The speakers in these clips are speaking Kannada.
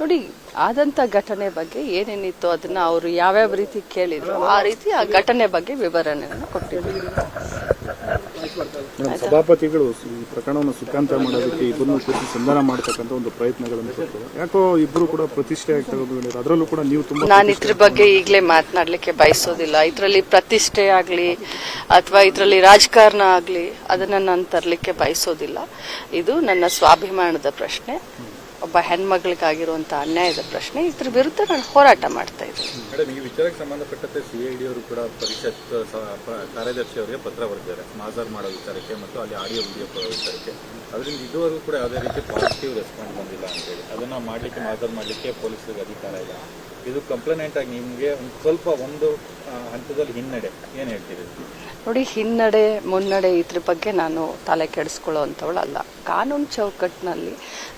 ನೋಡಿ, ಆದಂತ ಘಟನೆ ಬಗ್ಗೆ ಏನೇನಿತ್ತು ಅದನ್ನ ಅವರು ಯಾವ್ಯಾವ ರೀತಿ ಕೇಳಿದ್ರು ಆ ರೀತಿ ಆ ಘಟನೆ ಬಗ್ಗೆ ವಿವರಣೆಯನ್ನು ಕೊಟ್ಟಿದ್ರು. ಸಭಾಪತಿಗಳು ಈ ಪ್ರಕರಣವನ್ನು ಸುಖಾಂತ ಮಾಡೋದಕ್ಕೆ ಇಬ್ಬರನ್ನು ಕೂರಿಸಿ ಸಂಧಾನ ಮಾಡತಕ್ಕಂಥ ಒಂದು ಪ್ರಯತ್ನಗಳನ್ನು ಕೊಟ್ಟರು. ಯಾಕೋ ಇಬ್ಬರು ಕೂಡ ಪ್ರತಿಷ್ಠೆ ಆಗ್ತದೆ, ಅದರಲ್ಲೂ ಕೂಡ ನೀವು ತುಂಬಾ. ನಾನು ಇದ್ರ ಬಗ್ಗೆ ಈಗಲೇ ಮಾತನಾಡ್ಲಿಕ್ಕೆ ಬಯಸೋದಿಲ್ಲ. ಇದರಲ್ಲಿ ಪ್ರತಿಷ್ಠೆ ಆಗ್ಲಿ ಅಥವಾ ಇದರಲ್ಲಿ ರಾಜಕಾರಣ ಆಗ್ಲಿ ಅದನ್ನ ನಾನು ತರಲಿಕ್ಕೆ ಬಯಸೋದಿಲ್ಲ. ಇದು ನನ್ನ ಸ್ವಾಭಿಮಾನದ ಪ್ರಶ್ನೆ, ಒಬ್ಬ ಹೆಣ್ಮಗಳಿಗಾಗಿರುವಂತಹ ಅನ್ಯಾಯದ ಪ್ರಶ್ನೆ. ಇದ್ರ ವಿರುದ್ಧ ನಾನು ಹೋರಾಟ ಮಾಡ್ತಾ ಇದ್ದೀನಿ. ಮೇಡಮ್, ಈ ವಿಚಾರಕ್ಕೆ ಸಂಬಂಧಪಟ್ಟಂತೆ ಸಿಐಡಿ ಅವರು ಕೂಡ ಪರಿಷತ್ ಕಾರ್ಯದರ್ಶಿ ಅವರಿಗೆ ಪತ್ರ ಬರೆದಿದ್ದಾರೆ ಮಾಜರ್ ಮಾಡೋ ವಿಚಾರಕ್ಕೆ ಮತ್ತು ಅಲ್ಲಿ ಆಡಿಯೋ ವಿಡಿಯೋ ವಿಚಾರಕ್ಕೆ. ಅದರಿಂದ ಇದುವರೆಗೂ ಕೂಡ ಯಾವುದೇ ರೀತಿ ಪಾಸಿಟಿವ್ ರೆಸ್ಪಾನ್ಸ್ ಬಂದಿಲ್ಲ ಅಂತೇಳಿ ಅದನ್ನ ಮಾಡಲಿಕ್ಕೆ ಮಾಜರ್ ಮಾಡಲಿಕ್ಕೆ ಪೊಲೀಸರಿಗೆ ಅಧಿಕಾರ ಇಲ್ಲ. ಇದು ಕಂಪ್ಲೇಂಟ್ ಆಗಿ ನಿಮಗೆ ಸ್ವಲ್ಪ ಒಂದು ಹಂತದಲ್ಲಿ ಹಿನ್ನಡೆ ಏನ್ ಹೇಳ್ತೀರಿ? ನೋಡಿ, ಹಿನ್ನಡೆ ಮುನ್ನಡೆ ಇದ್ರ ಬಗ್ಗೆ ನಾನು ತಲೆ ಕೆಡಿಸ್ಕೊಳ್ಳೋವಂಥವಳಲ್ಲ. ಕಾನೂನು ಚೌಕಟ್ಟಿನಲ್ಲಿ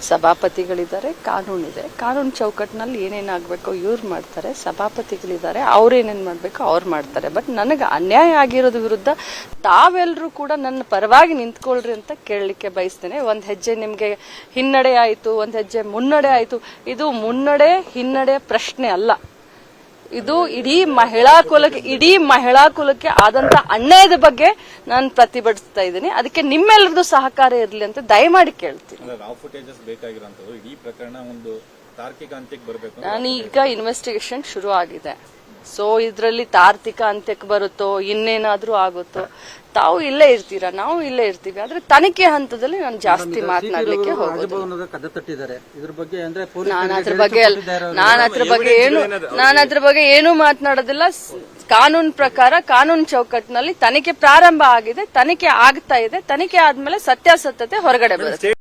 ಸಭಾಪತಿಗಳಿದ್ದಾರೆ, ಕಾನೂನಿದೆ. ಕಾನೂನು ಚೌಕಟ್ಟಿನಲ್ಲಿ ಏನೇನಾಗಬೇಕು ಇವ್ರು ಮಾಡ್ತಾರೆ, ಸಭಾಪತಿಗಳಿದ್ದಾರೆ, ಅವ್ರೇನೇನ್ ಮಾಡ್ಬೇಕು ಅವ್ರು ಮಾಡ್ತಾರೆ. ಬಟ್ ನನಗೆ ಅನ್ಯಾಯ ಆಗಿರೋದ್ರ ವಿರುದ್ಧ ತಾವೆಲ್ಲರೂ ಕೂಡ ನನ್ನ ಪರವಾಗಿ ನಿಂತ್ಕೊಳ್ರಿ ಅಂತ ಕೇಳಲಿಕ್ಕೆ ಬಯಸ್ತೇನೆ. ಒಂದ್ ಹೆಜ್ಜೆ ನಿಮ್ಗೆ ಹಿನ್ನಡೆ ಆಯ್ತು, ಒಂದ್ ಹೆಜ್ಜೆ ಮುನ್ನಡೆ ಆಯ್ತು. ಇದು ಮುನ್ನಡೆ ಹಿನ್ನಡೆ ಪ್ರಶ್ನೆ ಅಲ್ಲ. ಇದು ಇಡೀ ಮಹಿಳಾ ಕುಲಕ್ಕೆ ಆದಂತ ಅನ್ಯಾಯದ ಬಗ್ಗೆ ನಾನು ಪ್ರತಿಭಟಿಸ್ತಾ ಇದ್ದೀನಿ. ಅದಕ್ಕೆ ನಿಮ್ಮೆಲ್ಲರದು ಸಹಕಾರ ಇರಲಿ ಅಂತ ದಯಮಾಡಿ ಕೇಳ್ತೀನಿ. ಇಡೀ ಪ್ರಕರಣ ಒಂದು ತಾರ್ಕಿಕ ಅಂತ್ಯಕ್ಕೆ ಬರಬೇಕು. ನಾನೀಗ ಇನ್ವೆಸ್ಟಿಗೇಷನ್ ಶುರು ಆಗಿದೆ. ಸೊ ಇದರಲ್ಲಿ ತಾರ್ಕಿಕ ಅಂತ್ಯಕ್ಕೆ ಬರುತ್ತೋ ಇನ್ನೇನಾದ್ರೂ ಆಗುತ್ತೋ, ತಾವು ಇಲ್ಲೇ ಇರ್ತೀರಾ, ನಾವು ಇಲ್ಲೇ ಇರ್ತೀವಿ. ಆದ್ರೆ ತನಿಖೆ ಹಂತದಲ್ಲಿ ನಾನು ಜಾಸ್ತಿ ಮಾತನಾಡ್ಲಿಕ್ಕೆ ಹೋಗೋದು. ನಾನು ಅದ್ರ ಬಗ್ಗೆ ಏನು ಮಾತನಾಡೋದಿಲ್ಲ. ಕಾನೂನು ಪ್ರಕಾರ ಕಾನೂನು ಚೌಕಟ್ಟಿನಲ್ಲಿ ತನಿಖೆ ಪ್ರಾರಂಭ ಆಗಿದೆ, ತನಿಖೆ ಆಗ್ತಾ ಇದೆ. ತನಿಖೆ ಆದ್ಮೇಲೆ ಸತ್ಯಾಸತ್ಯತೆ ಹೊರಗಡೆ ಬರುತ್ತೆ.